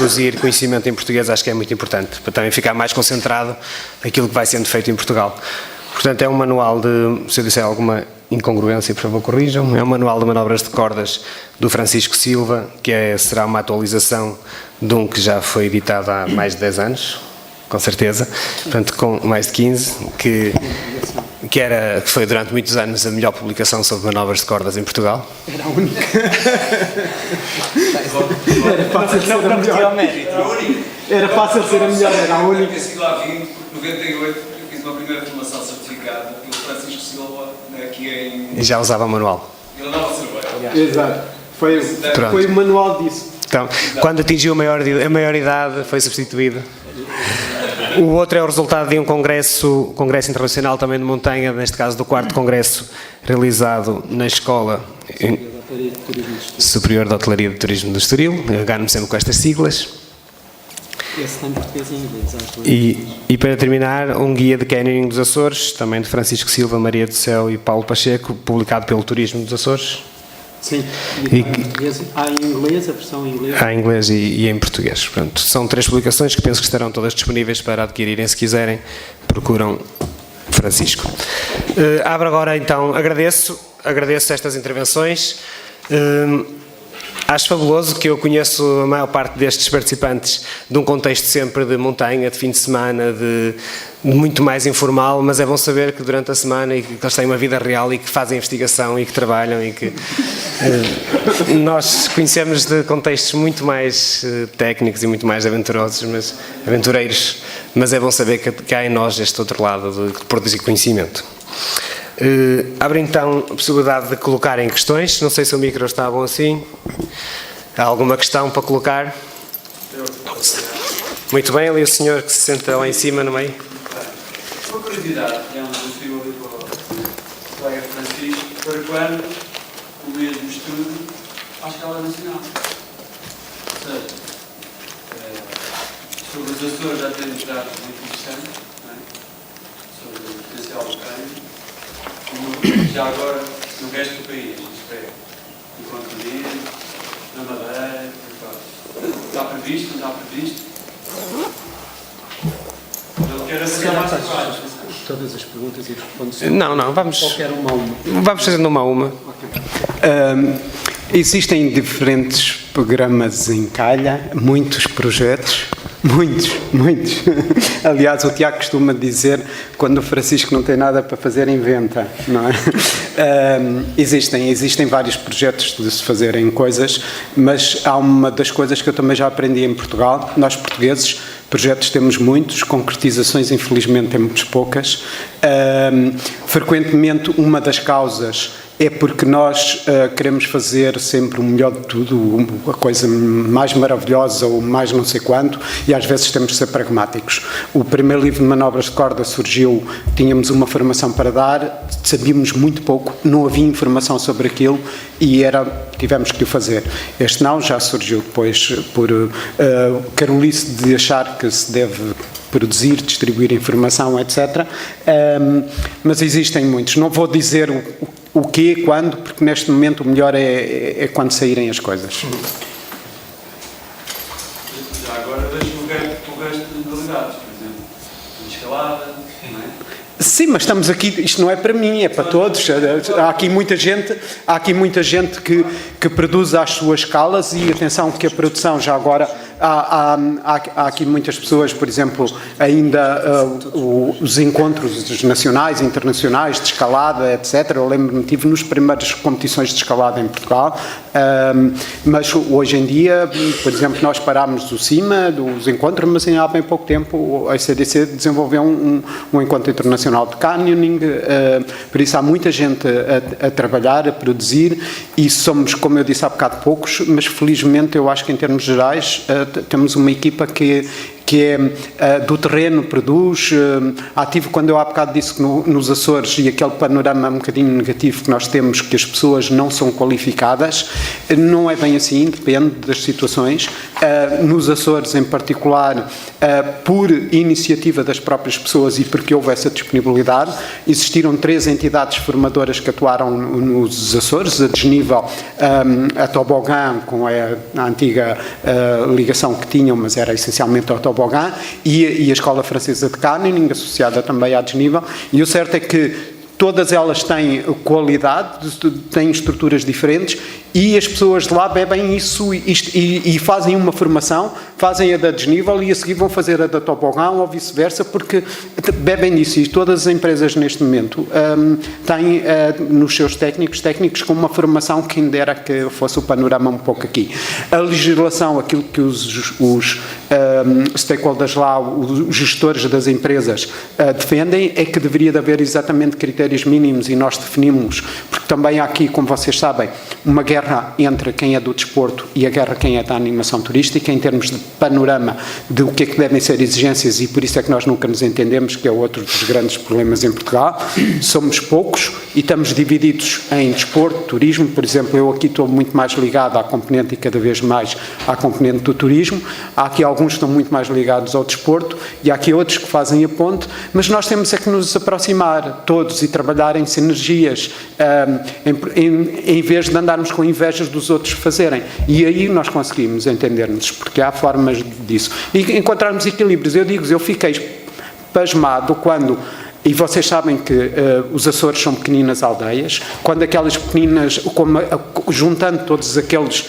produzir conhecimento em português, acho que é muito importante, para também ficar mais concentrado aquilo que vai sendo feito em Portugal. Portanto, é um manual de, se eu disser alguma incongruência, por favor, corrijam, é um manual de manobras de cordas do Francisco Silva, que será uma atualização de um que já foi editado há mais de 10 anos, com certeza, portanto, com mais de 15, que foi durante muitos anos a melhor publicação sobre manobras de cordas em Portugal. Era a única. Era fácil ser a melhor. Era fácil ser a melhor, era a única. Eu sigo lá 20, porque 98 eu fiz uma primeira formação certificada pelo Francisco Silva, aqui em... E já usava o manual. Ele andava a cerveja. Foi o manual disso. Então, quando atingiu a maioridade, foi substituído. O outro é o resultado de um congresso internacional também de montanha, neste caso do 4º congresso realizado na Escola Superior de Hotelaria e de Turismo do Estoril, agarro-me sempre com estas siglas. Esse tem português e inglês. E para terminar, um guia de canyoning dos Açores, também de Francisco Silva, Maria do Céu e Paulo Pacheco, publicado pelo Turismo dos Açores. Sim, há em inglês, a versão em inglês? Há em inglês e em português. Portanto, são 3 publicações que penso que estarão todas disponíveis para adquirirem, se quiserem, procuram Francisco. Abro agora, então, agradeço estas intervenções. Acho fabuloso que eu conheço a maior parte destes participantes de um contexto sempre de montanha, de fim de semana, de muito mais informal, mas é bom saber que durante a semana e que eles têm uma vida real e que fazem investigação e que trabalham e que nós conhecemos de contextos muito mais técnicos e muito mais aventureiros, mas é bom saber que há em nós este outro lado de produzir conhecimento. Abro então a possibilidade de colocarem questões. Não sei se o micro está bom assim. Há alguma questão para colocar? Muito bem, ali o senhor que se senta lá em cima no meio. Uma curiosidade, que é um desafio ali para o colega Francisco, para quando o mesmo estudo à escala nacional. Ou seja, sobre os Açores já temos dados muito interessantes, não é? Sobre o potencial do câmbio. Já agora, no resto do país, isto é, no continente, na Madeira, está previsto, não está previsto? Eu quero acelerar mais trabalho. Todas as perguntas e respondes. Não, vamos. Qualquer uma a uma. Vamos fazendo uma a uma. Okay. Existem diferentes programas em calha, muitos projetos. Muitos. Aliás, o Tiago costuma dizer, quando o Francisco não tem nada para fazer, inventa, não é? Existem vários projetos de se fazerem coisas, mas há uma das coisas que eu também já aprendi em Portugal. Nós, portugueses, projetos temos muitos, concretizações, infelizmente, temos poucas. Frequentemente, uma das causas é porque nós queremos fazer sempre o melhor de tudo, a coisa mais maravilhosa ou mais não sei quanto, e às vezes temos de ser pragmáticos. O primeiro livro de manobras de corda surgiu, tínhamos uma formação para dar, sabíamos muito pouco, não havia informação sobre aquilo e tivemos que o fazer. Este não, já surgiu depois por carolice de achar que se deve produzir, distribuir informação, etc. Mas existem muitos. Não vou dizer o quê, quando, porque neste momento o melhor é quando saírem as coisas. Já agora deixo o resto de modalidades, por exemplo, de escalada, não é? Sim, mas estamos aqui, isto não é para mim, é para todos. Há aqui muita gente que produz às suas escalas e atenção que a produção já agora há aqui muitas pessoas, por exemplo, ainda os encontros nacionais, internacionais de escalada, etc. Eu lembro-me, tive nas primeiras competições de escalada em Portugal, mas hoje em dia, por exemplo, nós parámos o CIMA dos encontros, mas há bem pouco tempo a ECDC desenvolveu um encontro internacional de canyoning, por isso há muita gente a trabalhar, a produzir, e somos, como eu disse há bocado, poucos, mas felizmente eu acho que em termos gerais temos uma equipa que que é do terreno, produz, ativo. Quando eu há bocado disse que nos Açores, e aquele panorama um bocadinho negativo que nós temos, que as pessoas não são qualificadas, não é bem assim, depende das situações. Nos Açores, em particular, por iniciativa das próprias pessoas e porque houve essa disponibilidade, existiram 3 entidades formadoras que atuaram nos Açores, a Desnível, a Tobogã, com a antiga ligação que tinham, mas era essencialmente a Tobogã, e a Escola Francesa de Canning, associada também à Desnível, e o certo é que todas elas têm qualidade, têm estruturas diferentes, e as pessoas de lá bebem isso e fazem uma formação, fazem a da Desnível e a seguir vão fazer a da Tobogã ou vice-versa, porque bebem disso. E todas as empresas neste momento têm nos seus técnicos com uma formação que ainda era que fosse o panorama um pouco aqui. A legislação, aquilo que os stakeholders lá, os gestores das empresas defendem, é que deveria de haver exatamente critérios mínimos, e nós definimos, porque também há aqui, como vocês sabem, uma guerra entre quem é do desporto e a guerra quem é da animação turística, em termos de panorama de o que é que devem ser exigências, e por isso é que nós nunca nos entendemos, que é outro dos grandes problemas em Portugal. Somos poucos e estamos divididos em desporto, turismo. Por exemplo, eu aqui estou muito mais ligado à componente e cada vez mais à componente do turismo. Há aqui alguns que estão muito mais ligados ao desporto e há aqui outros que fazem a ponte, mas nós temos é que nos aproximar todos e trabalhar em sinergias, em vez de andarmos com invejas dos outros fazerem. E aí nós conseguimos entender-nos, porque há formas disso. E encontrarmos equilíbrios. Eu fiquei pasmado quando, e vocês sabem que os Açores são pequeninas aldeias, quando aquelas pequeninas, juntando todos aqueles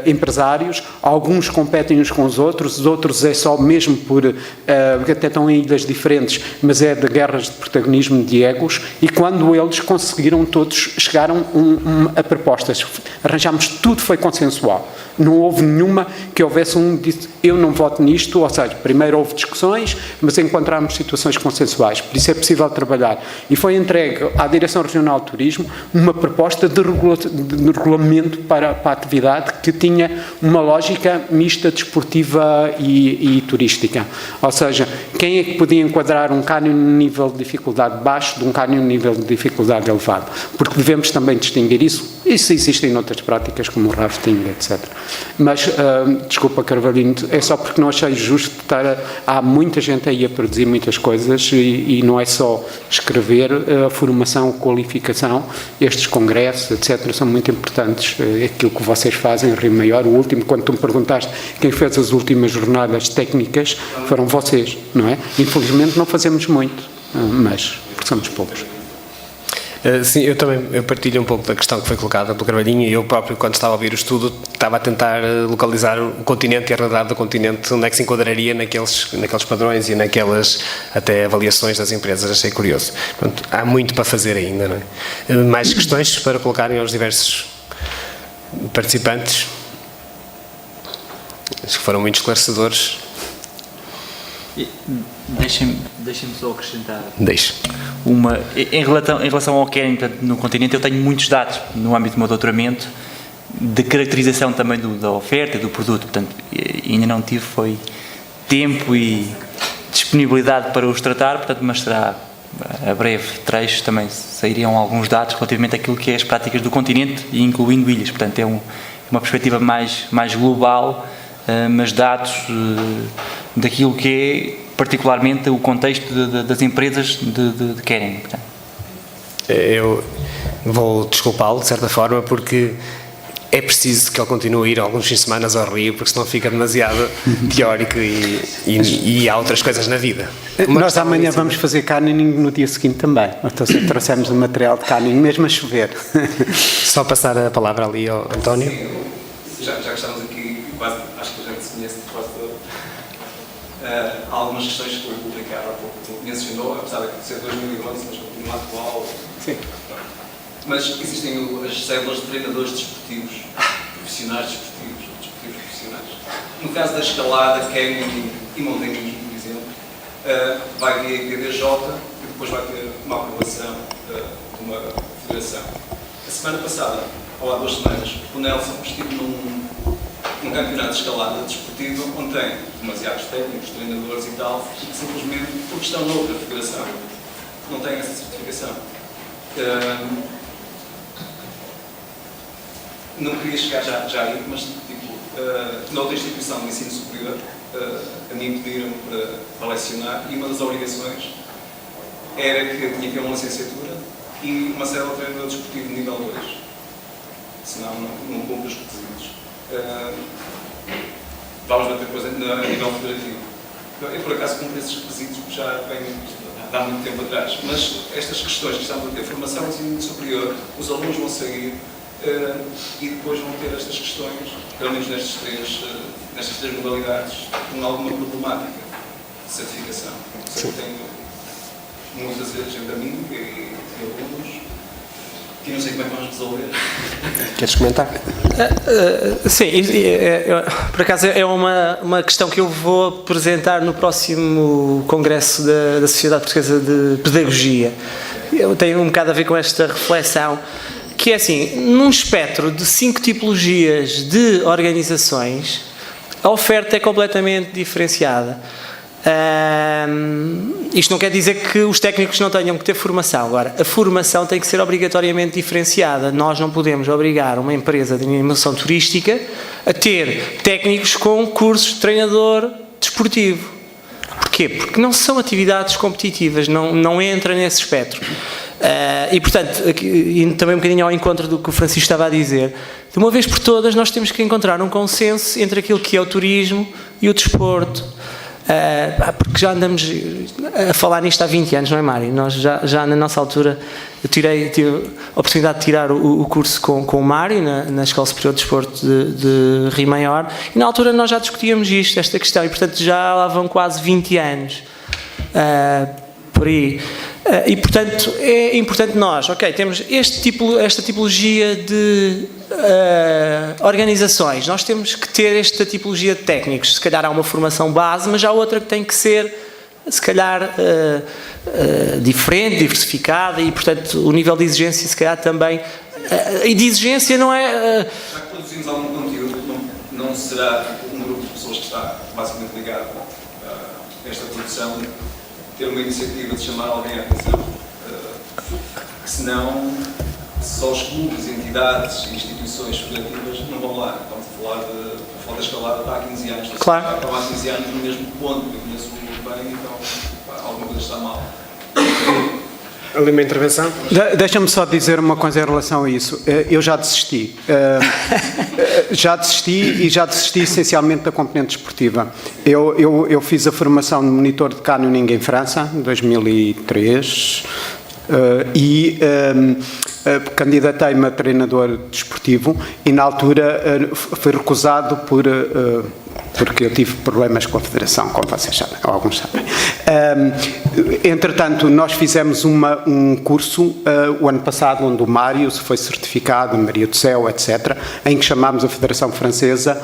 empresários, alguns competem uns com os outros é só mesmo por, até estão em ilhas diferentes, mas é de guerras de protagonismo, de egos, e quando eles conseguiram, todos chegaram a propostas, arranjámos, tudo foi consensual, não houve nenhuma que houvesse disse, eu não voto nisto, ou seja, primeiro houve discussões, mas encontramos situações consensuais, por isso é possível trabalhar, e foi entregue à Direção Regional de Turismo uma proposta de regulamento para a atividade que tinha uma lógica mista, desportiva e turística. Ou seja, quem é que podia enquadrar um cânion no nível de dificuldade baixo de um cânion no nível de dificuldade elevado? Porque devemos também distinguir isso. Isso existe em outras práticas, como o rafting, etc. Mas, desculpa, Carvalhinho, é só porque não achei justo estar... Há muita gente aí a produzir muitas coisas e não é só escrever, a formação, a qualificação, estes congressos, etc., são muito importantes. Aquilo que vocês fazem em Rio Maior, o último, quando tu me perguntaste quem fez as últimas jornadas técnicas, foram vocês, não é? Infelizmente não fazemos muito, mas porque somos poucos. Sim, eu partilho um pouco da questão que foi colocada pelo Carvalhinho, e eu próprio, quando estava a ouvir o estudo, estava a tentar localizar o continente e a realidade do continente, onde é que se enquadraria naqueles padrões e naquelas até avaliações das empresas. Achei curioso. Portanto, há muito para fazer ainda, não é? Mais questões para colocarem aos diversos participantes? Acho que foram muito esclarecedores. Deixem-me só acrescentar. Deixe. Em relação ao Canning, no continente, eu tenho muitos dados no âmbito do meu doutoramento de caracterização também da oferta e do produto, portanto, ainda não tive tempo e disponibilidade para os tratar, portanto, mas será a breve trecho também sairiam alguns dados relativamente àquilo que é as práticas do continente e incluindo ilhas, portanto, é uma perspectiva mais global, mas dados daquilo que é particularmente o contexto das empresas de Canning. Eu vou desculpá-lo, de certa forma, porque é preciso que ele continue a ir alguns fins de semana ao Rio, porque senão fica demasiado teórico e há outras coisas na vida. Nós amanhã vamos fazer Canning no dia seguinte também. Então trouxemos o material de Canning, mesmo a chover. Só passar a palavra ali ao António. Já que estamos aqui, quase, acho que a gente se conhece quase todo. Há algumas questões que vou publicar há pouco. Mencionou, apesar de ser 2011, mas continua atual. Sim. Mas existem as células de treinadores desportivos, profissionais desportivos profissionais. No caso da escalada, canyoning e montanhismo, por exemplo, vai ter a GDJ e depois vai ter uma aprovação de uma federação. A semana passada, ou há 2 semanas, o Nelson estive num campeonato de escalada desportiva onde tem demasiados técnicos, treinadores e tal, e que simplesmente, porque estão noutra federação, não têm essa certificação. Não queria chegar já aí, mas tipo, noutra instituição de ensino superior, a mim pediram para lecionar, e uma das obrigações era que eu tinha que ter uma licenciatura e uma célula de treinador desportivo de nível 2, senão não cumpre os requisitos. Vamos ver depois a nível federativo. Eu, por acaso, cumpro esses requisitos porque já venho há muito tempo atrás, mas estas questões que estamos a ter, formação e ensino superior, os alunos vão sair e depois vão ter estas questões, pelo menos nestas três modalidades, com alguma problemática de certificação. Eu tenho muitas gente amiga e alunos que não sei como é que vamos resolver. Queres comentar? Sim, por acaso é uma questão que eu vou apresentar no próximo Congresso da Sociedade Portuguesa de Pedagogia. Eu tenho um bocado a ver com esta reflexão, que é assim, num espectro de 5 tipologias de organizações, a oferta é completamente diferenciada. Isto não quer dizer que os técnicos não tenham que ter formação. Agora, a formação tem que ser obrigatoriamente diferenciada. Nós não podemos obrigar uma empresa de animação turística a ter técnicos com cursos de treinador desportivo. Porquê? Porque não são atividades competitivas, não entra nesse espectro. E, portanto, indo também um bocadinho ao encontro do que o Francisco estava a dizer, de uma vez por todas nós temos que encontrar um consenso entre aquilo que é o turismo e o desporto. Porque já andamos a falar nisto há 20 anos, não é, Mário? Nós já na nossa altura, eu tive a oportunidade de tirar o curso com o Mário na Escola Superior de Desporto de Rio Maior, e na altura nós já discutíamos esta questão, e portanto já lá vão quase 20 anos por aí. E portanto é importante nós, temos esta tipologia de organizações, nós temos que ter esta tipologia de técnicos. Se calhar há uma formação base, mas há outra que tem que ser, se calhar, diferente, diversificada, e portanto o nível de exigência se calhar também, e de exigência não é... Já que produzimos algum conteúdo, não será um grupo de pessoas que está basicamente ligado a esta produção ter uma iniciativa de chamar alguém à atenção, que senão só os clubes, entidades e instituições federativas não vão lá. Estamos a falar da escalada, está há 15 anos. Claro. Estava há 15 anos no mesmo ponto, eu conheço o grupo bem, então alguma coisa está mal. Ali uma intervenção? Deixa-me só dizer uma coisa em relação a isso. Eu já desisti. Já desisti essencialmente da componente desportiva. Eu fiz a formação de monitor de canyoning em França, em 2003, e candidatei-me a treinador desportivo, e na altura fui recusado porque eu tive problemas com a Federação, como vocês sabem, ou alguns sabem. Entretanto, nós fizemos um curso o ano passado, onde o Mário se foi certificado, Maria do Céu, etc., em que chamámos a Federação Francesa,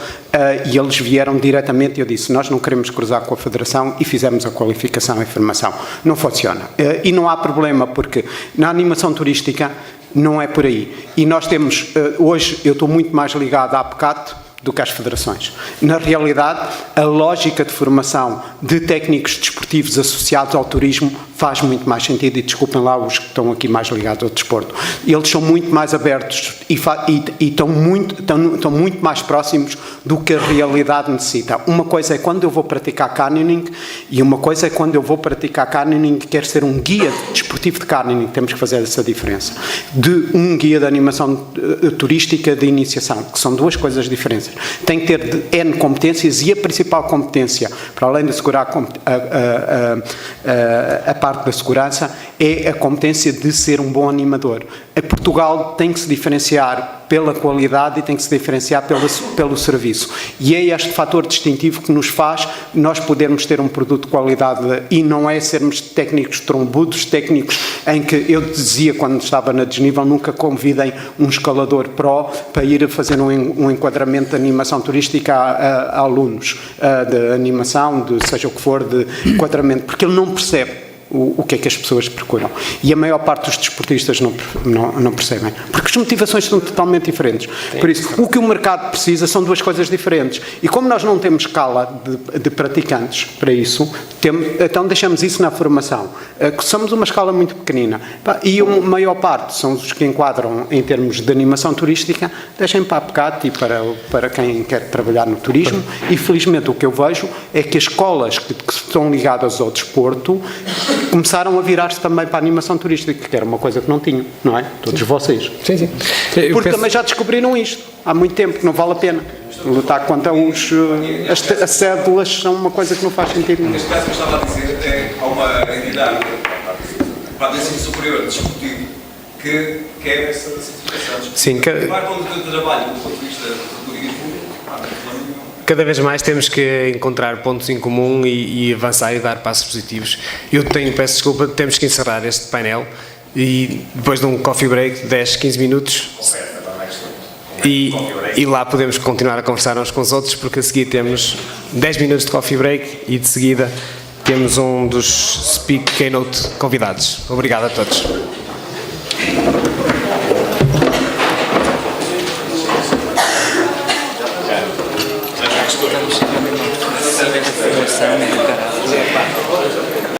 e eles vieram diretamente, e eu disse, nós não queremos cruzar com a Federação, e fizemos a qualificação e formação. Não funciona. E não há problema, porque na animação turística não é por aí. E nós temos, hoje, eu estou muito mais ligado à APCAT do que às federações. Na realidade, a lógica de formação de técnicos desportivos associados ao turismo faz muito mais sentido, e desculpem lá os que estão aqui mais ligados ao desporto. Eles são muito mais abertos e estão muito mais próximos do que a realidade necessita. Uma coisa é quando eu vou praticar canyoning, e uma coisa é quando eu vou praticar canyoning e quero ser um guia desportivo de canyoning. Temos que fazer essa diferença. De um guia de animação turística de iniciação, que são duas coisas diferentes. Tem que ter N competências, e a principal competência, para além de assegurar a parte da segurança, é a competência de ser um bom animador. A Portugal tem que se diferenciar pela qualidade e tem que se diferenciar pelo serviço. E é este fator distintivo que nos faz nós podermos ter um produto de qualidade, e não é sermos técnicos trombudos, técnicos em que eu dizia quando estava na desnível, nunca convidem um escalador pró para ir fazer um enquadramento de animação turística a alunos de animação, de seja o que for, de enquadramento, porque ele não percebe. o que é que as pessoas procuram. E a maior parte dos desportistas não percebem. Porque as motivações são totalmente diferentes. Por isso, o que o mercado precisa são duas coisas diferentes. E como nós não temos escala de praticantes para isso, então deixamos isso na formação. Somos uma escala muito pequenina. E a maior parte são os que enquadram em termos de animação turística, deixem para a PECAT e para quem quer trabalhar no turismo. E felizmente o que eu vejo é que as escolas que estão ligadas ao desporto começaram a virar-se também para a animação turística, que era uma coisa que não tinham, não é? Todos vocês. Sim, sim. Porque também já descobriram isto há muito tempo, que não vale a pena. Lutar contra as cédulas são uma coisa que não faz sentido. Neste caso, que eu estava a dizer, há uma entidade para o ensino superior desportivo que quer essa certificação. Sim, Vai para o trabalho do ponto de vista do turismo. Cada vez mais temos que encontrar pontos em comum e avançar e dar passos positivos. Peço desculpa, temos que encerrar este painel e depois de um coffee break de 10, 15 minutos e lá podemos continuar a conversar uns com os outros, porque a seguir temos 10 minutos de coffee break e de seguida temos um dos Speak Keynote convidados. Obrigado a todos. Estamos a formação do caráter.